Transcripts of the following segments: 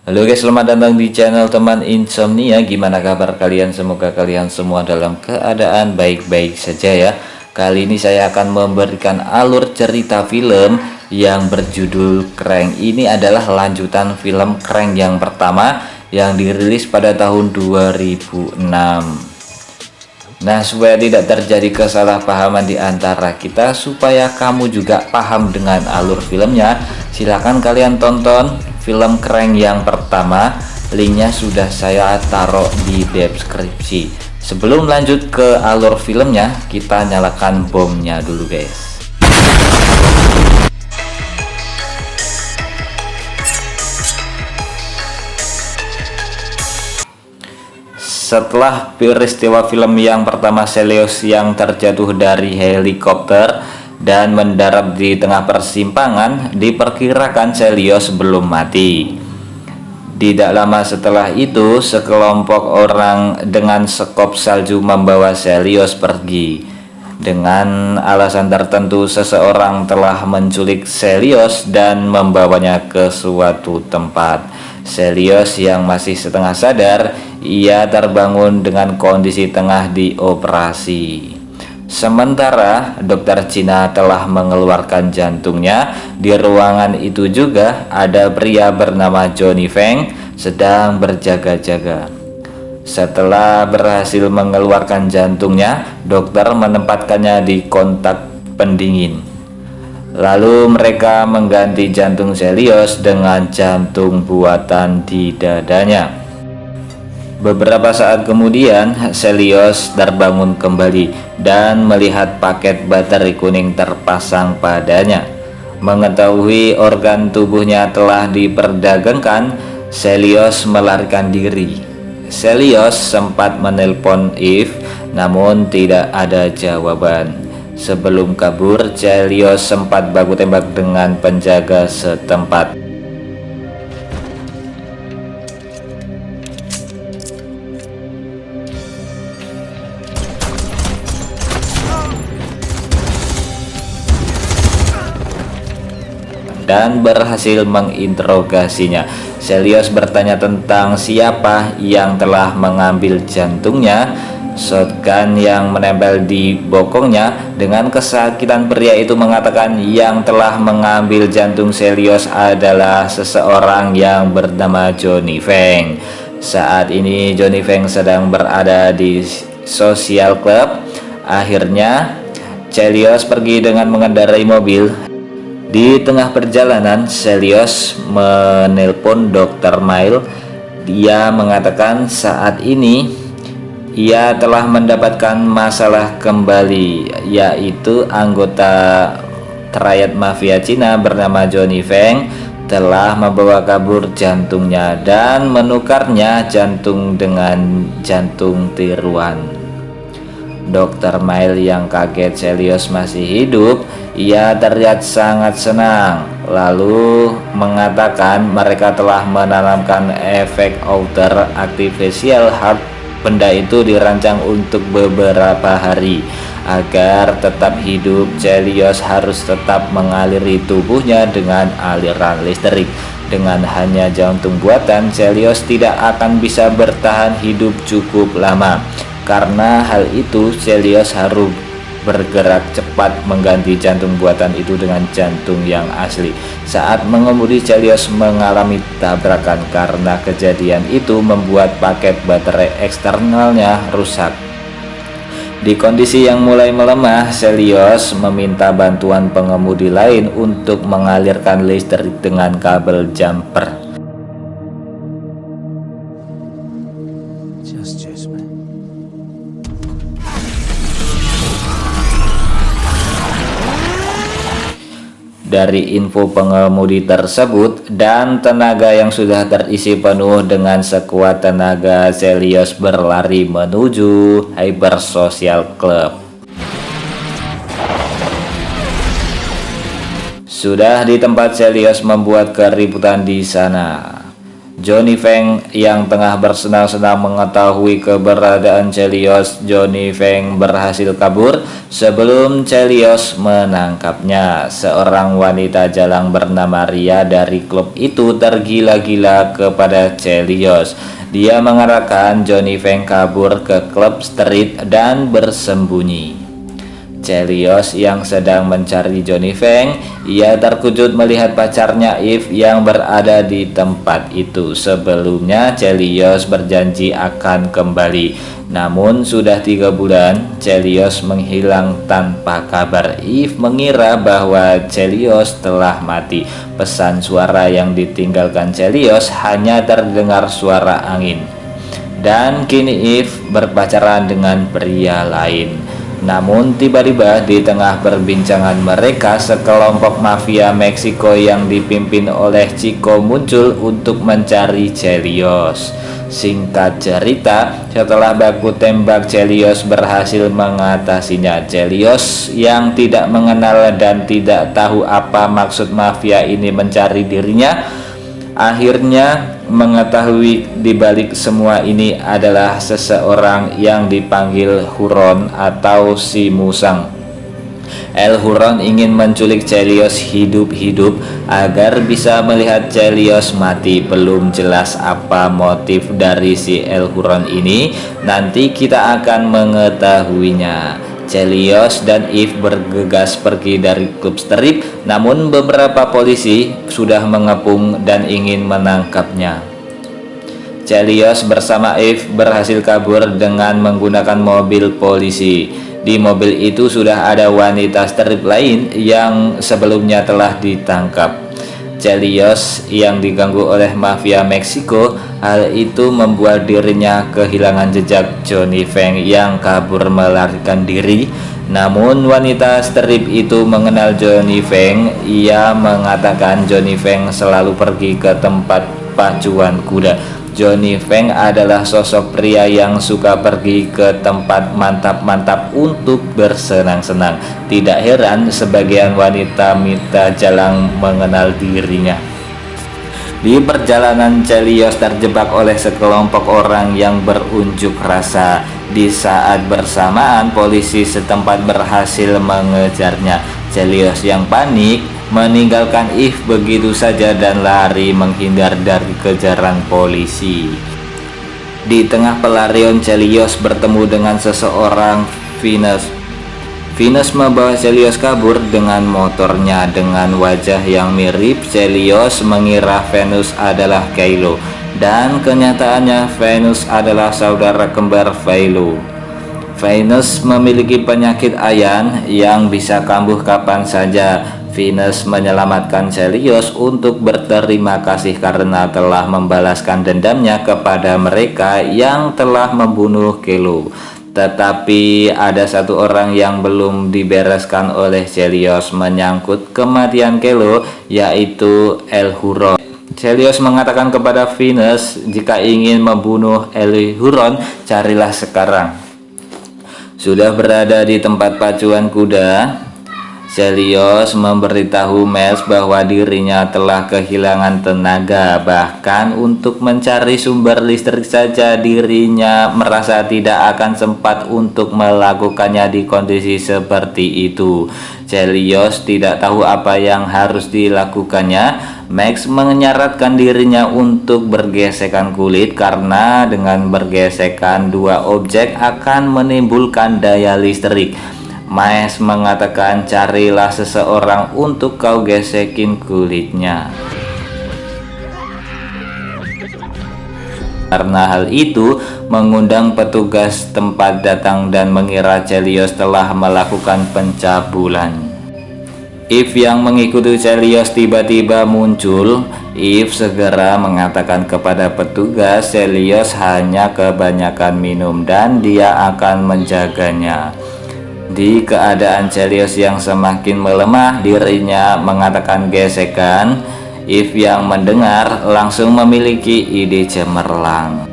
Halo guys, selamat datang di channel teman insomnia. Gimana kabar kalian? Semoga kalian semua dalam keadaan baik-baik saja ya. Kali ini saya akan memberikan alur cerita film yang berjudul Crank. Ini adalah lanjutan film Crank yang pertama yang dirilis pada tahun 2006. Nah, supaya tidak terjadi kesalahpahaman di antara kita, supaya kamu juga paham dengan alur filmnya, silahkan kalian tonton film Crank yang pertama. Linknya sudah saya taruh di deskripsi. Sebelum lanjut ke alur filmnya, kita nyalakan bomnya dulu guys. Setelah peristiwa film yang pertama, Celios yang terjatuh dari helikopter dan mendarat di tengah persimpangan, diperkirakan Celios belum mati. Tidak lama setelah itu, sekelompok orang dengan sekop salju membawa Celios pergi. Dengan alasan tertentu, seseorang telah menculik Celios dan membawanya ke suatu tempat. Celios yang masih setengah sadar, ia terbangun dengan kondisi tengah dioperasi. Sementara dokter Cina telah mengeluarkan jantungnya. Di ruangan itu juga ada pria bernama Johnny Feng sedang berjaga-jaga. Setelah berhasil mengeluarkan jantungnya, dokter menempatkannya di kontak pendingin. Lalu mereka mengganti jantung Celios dengan jantung buatan di dadanya. Beberapa saat kemudian, Celios terbangun kembali dan melihat paket baterai kuning terpasang padanya. Mengetahui organ tubuhnya telah diperdagangkan, Celios melarikan diri. Celios sempat menelpon Eve, namun tidak ada jawaban. Sebelum kabur, Celios sempat baku tembak dengan penjaga setempat. Dan berhasil menginterogasinya. Celios bertanya tentang siapa yang telah mengambil jantungnya. Shotgun yang menempel di bokongnya. Dengan kesakitan, pria itu mengatakan yang telah mengambil jantung Celios adalah seseorang yang bernama Johnny Feng. Saat ini Johnny Feng sedang berada di social club. Akhirnya Celios pergi dengan mengendarai mobil. Di tengah perjalanan, Celios menelpon Dr. Mile. Dia mengatakan saat ini ia telah mendapatkan masalah kembali, yaitu anggota triad mafia Cina bernama Johnny Feng telah membawa kabur jantungnya dan menukarnya jantung dengan jantung tiruan. Dr. Mile yang kaget Celios masih hidup, ia terlihat sangat senang, lalu mengatakan mereka telah menanamkan efek outer artificial heart. Benda itu dirancang untuk beberapa hari. Agar tetap hidup, Celios harus tetap mengaliri tubuhnya dengan aliran listrik. Dengan hanya jantung buatan, Celios tidak akan bisa bertahan hidup cukup lama. Karena hal itu, Celios harus bergerak cepat mengganti jantung buatan itu dengan jantung yang asli. Saat mengemudi, Celios mengalami tabrakan. Karena kejadian itu membuat paket baterai eksternalnya rusak. Di kondisi yang mulai melemah, Celios meminta bantuan pengemudi lain untuk mengalirkan listrik dengan kabel jumper. Dari info pengemudi tersebut dan tenaga yang sudah terisi penuh, dengan sekuat tenaga Celios berlari menuju Hyper Social Club. Sudah di tempat, Celios membuat keributan di sana. Johnny Feng yang tengah bersenang-senang mengetahui keberadaan Chelios. Johnny Feng berhasil kabur sebelum Chelios menangkapnya. Seorang wanita jalang bernama Ria dari klub itu tergila-gila kepada Chelios. Dia mengarahkan Johnny Feng kabur ke klub street dan bersembunyi. Chelios yang sedang mencari Johnny Feng, ia terkejut melihat pacarnya Eve yang berada di tempat itu. Sebelumnya Chelios berjanji akan kembali, namun sudah 3 bulan Chelios menghilang tanpa kabar. Eve mengira bahwa Chelios telah mati. Pesan suara yang ditinggalkan Chelios hanya terdengar suara angin. Dan kini Eve berpacaran dengan pria lain. Namun tiba-tiba di tengah perbincangan mereka, sekelompok mafia Meksiko yang dipimpin oleh Chico muncul untuk mencari Chelios. Singkat cerita, setelah baku tembak Chelios berhasil mengatasinya. Chelios yang tidak mengenal dan tidak tahu apa maksud mafia ini mencari dirinya, akhirnya mengetahui di balik semua ini adalah seseorang yang dipanggil Huron atau si Musang. El Huron ingin menculik Chelios hidup-hidup agar bisa melihat Chelios mati. Belum jelas apa motif dari si El Huron ini, nanti kita akan mengetahuinya. Chelios dan Eve bergegas pergi dari klub strip, namun beberapa polisi sudah mengepung dan ingin menangkapnya. Chelios bersama Eve berhasil kabur dengan menggunakan mobil polisi. Di mobil itu sudah ada wanita strip lain yang sebelumnya telah ditangkap. Chelios yang diganggu oleh mafia Meksiko, hal itu membuat dirinya kehilangan jejak Johnny Feng yang kabur melarikan diri. Namun wanita strip itu mengenal Johnny Feng. Ia mengatakan Johnny Feng selalu pergi ke tempat pacuan kuda. Johnny Feng adalah sosok pria yang suka pergi ke tempat mantap-mantap untuk bersenang-senang. Tidak heran sebagian wanita minta jalang mengenal dirinya. Di perjalanan Chelios terjebak oleh sekelompok orang yang berunjuk rasa. Di saat bersamaan polisi setempat berhasil mengejarnya. Chelios yang panik meninggalkan Eve begitu saja dan lari menghindar dari kejaran polisi. Di tengah pelarian Chelios bertemu dengan seseorang, Venus. Venus membawa Chelios kabur dengan motornya. Dengan wajah yang mirip, Chelios mengira Venus adalah Kylo, dan kenyataannya Venus adalah saudara kembar Philo. Venus memiliki penyakit ayan yang bisa kambuh kapan saja. Venus menyelamatkan Chelios untuk berterima kasih karena telah membalaskan dendamnya kepada mereka yang telah membunuh Kylo. Tetapi ada satu orang yang belum dibereskan oleh Chelios menyangkut kematian Kylo, yaitu El Huron. Chelios mengatakan kepada Venus, jika ingin membunuh El Huron, carilah sekarang. Sudah berada di tempat pacuan kuda, Chelios memberitahu Miles bahwa dirinya telah kehilangan tenaga. Bahkan untuk mencari sumber listrik saja dirinya merasa tidak akan sempat untuk melakukannya di kondisi seperti itu. Chelios tidak tahu apa yang harus dilakukannya. Max menyarankan dirinya untuk bergesekan kulit karena dengan bergesekan dua objek akan menimbulkan daya listrik. Maes mengatakan carilah seseorang untuk kau gesekin kulitnya. Karena hal itu mengundang petugas tempat datang dan mengira Chelios telah melakukan pencabulan. Eve yang mengikuti Chelios tiba-tiba muncul. Eve segera mengatakan kepada petugas Chelios hanya kebanyakan minum dan dia akan menjaganya. Di keadaan Chelios yang semakin melemah, dirinya mengatakan gesekan. Eve yang mendengar langsung memiliki ide cemerlang.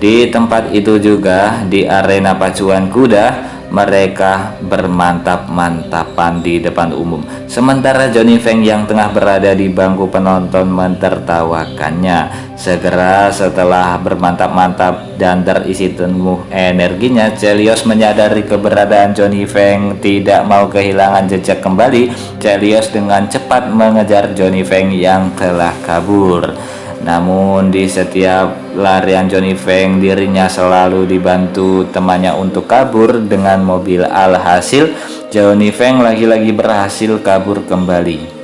Di tempat itu juga, di arena pacuan kuda, mereka bermantap-mantapan di depan umum. Sementara Johnny Feng yang tengah berada di bangku penonton mentertawakannya. Segera setelah bermantap-mantap dan terisi penuh energinya, Chelios menyadari keberadaan Johnny Feng. Tidak mau kehilangan jejak kembali, Chelios dengan cepat mengejar Johnny Feng yang telah kabur. Namun di setiap larian Johnny Feng, dirinya selalu dibantu temannya untuk kabur dengan mobil. Alhasil Johnny Feng lagi-lagi berhasil kabur kembali.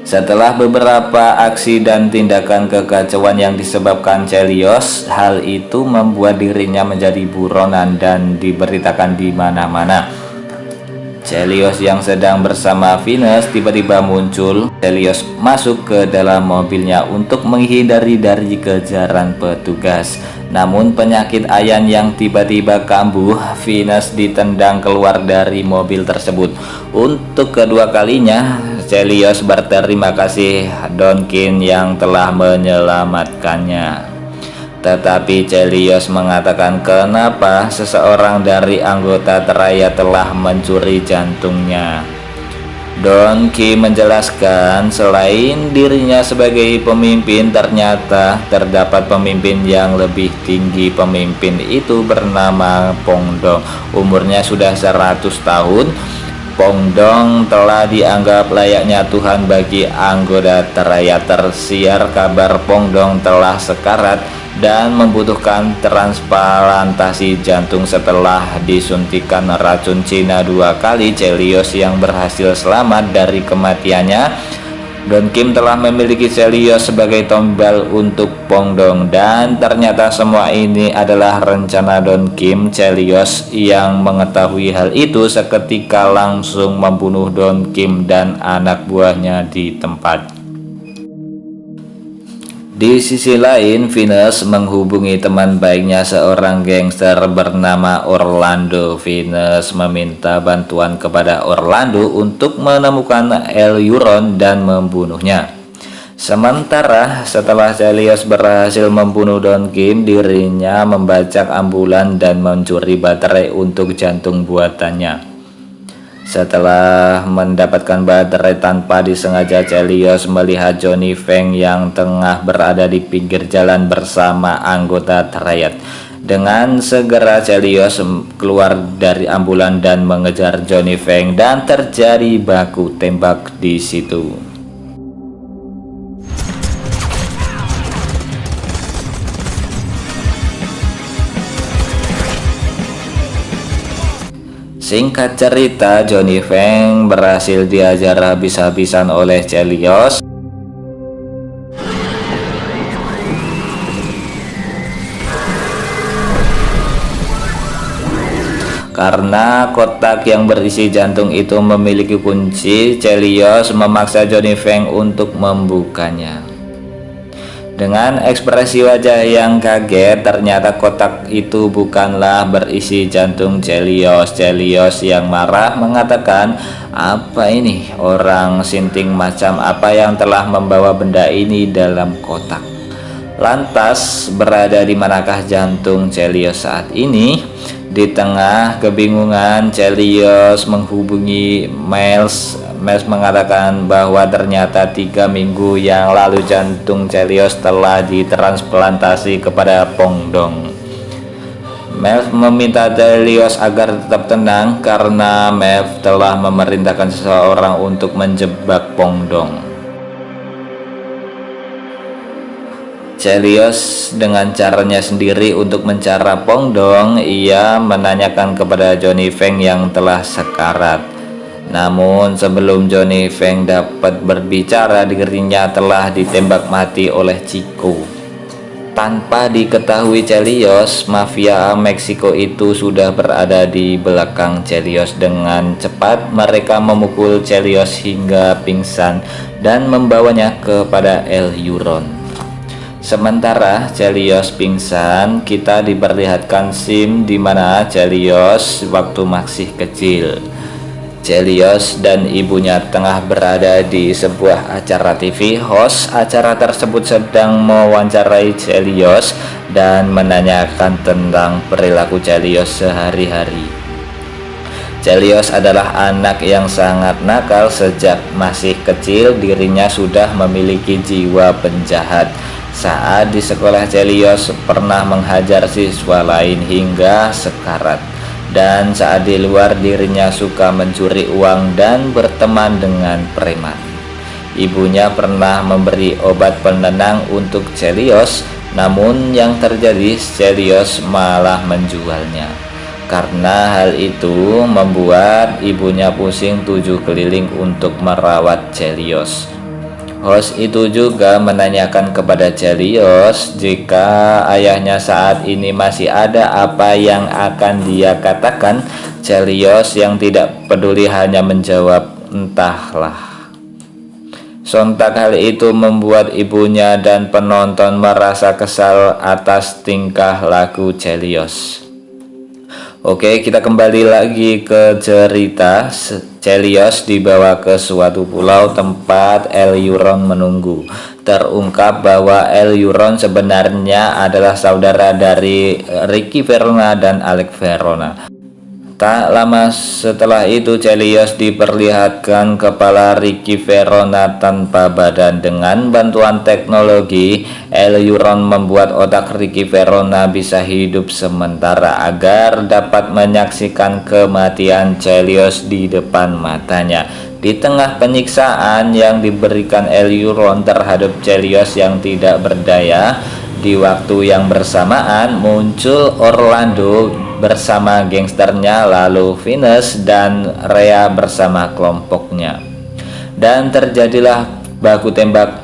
Setelah beberapa aksi dan tindakan kekacauan yang disebabkan Chelios, hal itu membuat dirinya menjadi buronan dan diberitakan di mana-mana. Chelios yang sedang bersama Venus tiba-tiba muncul. Chelios masuk ke dalam mobilnya untuk menghindari dari kejaran petugas. Namun penyakit Ayan yang tiba-tiba kambuh, Venus ditendang keluar dari mobil tersebut. Untuk kedua kalinya, Chelios berterima kasih Don Kim yang telah menyelamatkannya. Tetapi Chelios mengatakan kenapa seseorang dari anggota Teraya telah mencuri jantungnya. Don Kim menjelaskan selain dirinya sebagai pemimpin, ternyata terdapat pemimpin yang lebih tinggi. Pemimpin itu bernama Pongdong. Umurnya sudah 100 tahun. Pongdong telah dianggap layaknya Tuhan bagi anggota Teraya. Tersiar kabar Pongdong telah sekarat dan membutuhkan transplantasi jantung setelah disuntikan racun Cina 2 kali. Chelios yang berhasil selamat dari kematiannya. Don Kim telah memiliki Chelios sebagai tumbal untuk Pongdong, dan ternyata semua ini adalah rencana Don Kim. Chelios yang mengetahui hal itu seketika langsung membunuh Don Kim dan anak buahnya di tempat. Di sisi lain, Venus menghubungi teman baiknya, seorang gangster bernama Orlando. Venus meminta bantuan kepada Orlando untuk menemukan El Euron dan membunuhnya. Sementara setelah Chelios berhasil membunuh Don Kim, dirinya membajak ambulan dan mencuri baterai untuk jantung buatannya. Setelah mendapatkan baterai tanpa disengaja, Chelios melihat Johnny Feng yang tengah berada di pinggir jalan bersama anggota Terayat. Dengan segera Chelios keluar dari ambulan dan mengejar Johnny Feng, dan terjadi baku tembak di situ. Singkat cerita, Johnny Feng berhasil diajar habis-habisan oleh Chelios. Karena kotak yang berisi jantung itu memiliki kunci, Chelios memaksa Johnny Feng untuk membukanya. Dengan ekspresi wajah yang kaget, ternyata kotak itu bukanlah berisi jantung Chelios. Chelios yang marah mengatakan, "Apa ini? Orang sinting macam apa yang telah membawa benda ini dalam kotak? Lantas berada di manakah jantung Chelios saat ini?" Di tengah kebingungan, Chelios menghubungi Miles. Miles mengatakan bahwa ternyata 3 minggu yang lalu jantung Chelios telah ditransplantasi kepada Pongdong. Miles meminta Chelios agar tetap tenang karena Miles telah memerintahkan seseorang untuk menjebak Pongdong. Chelios dengan caranya sendiri untuk mencara Pongdong. Ia menanyakan kepada Johnny Feng yang telah sekarat. Namun sebelum Johnny Feng dapat berbicara, dirinya telah ditembak mati oleh Chico. Tanpa diketahui Chelios, mafia Meksiko itu sudah berada di belakang Chelios. Dengan cepat mereka memukul Chelios hingga pingsan dan membawanya kepada El Euron. Sementara Chelios pingsan, kita diperlihatkan scene di mana Chelios waktu masih kecil. Chelios dan ibunya tengah berada di sebuah acara TV. Host acara tersebut sedang mewawancarai Chelios dan menanyakan tentang perilaku Chelios sehari-hari. Chelios adalah anak yang sangat nakal. Sejak masih kecil dirinya sudah memiliki jiwa penjahat. Saat di sekolah, Chelios pernah menghajar siswa lain hingga sekarat. Dan saat di luar, dirinya suka mencuri uang dan berteman dengan preman. Ibunya pernah memberi obat penenang untuk Chelios, namun yang terjadi Chelios malah menjualnya. Karena hal itu membuat ibunya pusing 7 keliling untuk merawat Chelios. Host itu juga menanyakan kepada Chelios jika ayahnya saat ini masih ada, apa yang akan dia katakan. Chelios yang tidak peduli hanya menjawab, "Entahlah." Sontak hal itu membuat ibunya dan penonton merasa kesal atas tingkah laku Chelios. Oke, kita kembali lagi ke cerita. Chelios dibawa ke suatu pulau tempat Eleuron menunggu. Terungkap bahwa Eleuron sebenarnya adalah saudara dari Ricky Verona dan Alex Verona. Tak lama setelah itu, Chelios diperlihatkan kepala Ricky Verona tanpa badan. Dengan bantuan teknologi, Eleuron membuat otak Ricky Verona bisa hidup sementara agar dapat menyaksikan kematian Chelios di depan matanya. Di tengah penyiksaan yang diberikan Eleuron terhadap Chelios yang tidak berdaya, di waktu yang bersamaan muncul Orlando bersama gangsternya, lalu Venus dan Rhea bersama kelompoknya, dan terjadilah baku tembak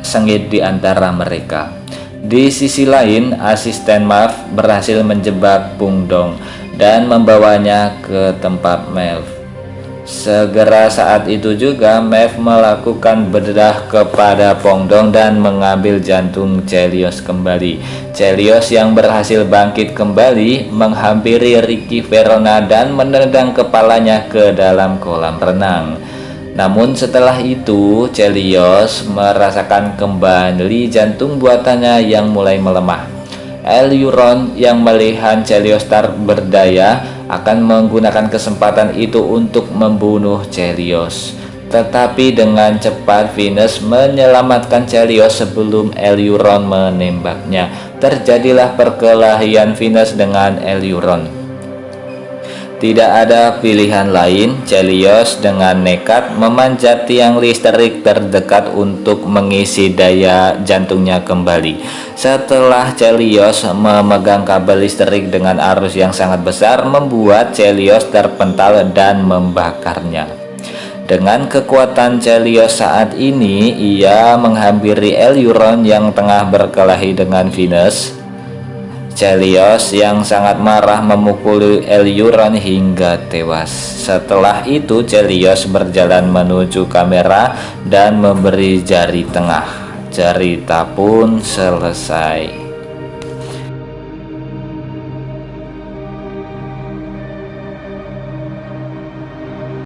sengit di antara mereka. Di sisi lain, asisten Maeve berhasil menjebak Pungdong dan membawanya ke tempat Maeve. Segera saat itu juga Maeve melakukan bedah kepada Pungdong dan mengambil jantung Chelios kembali. Chelios yang berhasil bangkit kembali menghampiri Ricky Verona dan menendang kepalanya ke dalam kolam renang. Namun setelah itu Chelios merasakan kembali jantung buatannya yang mulai melemah. Eleuron yang melihat Chelios tak berdaya akan menggunakan kesempatan itu untuk membunuh Chelios. Tetapi dengan cepat Venus menyelamatkan Chelios sebelum Eleuron menembaknya. Terjadilah perkelahian Venus dengan Eleuron. Tidak ada pilihan lain, Chelios dengan nekat memanjat tiang listrik terdekat untuk mengisi daya jantungnya kembali. Setelah Chelios memegang kabel listrik dengan arus yang sangat besar, membuat Chelios terpental dan membakarnya. Dengan kekuatan Chelios saat ini, ia menghampiri Eleuron yang tengah berkelahi dengan Venus. Chelios yang sangat marah memukuli Eleuron hingga tewas. Setelah itu Chelios berjalan menuju kamera dan memberi jari tengah. Cerita pun selesai.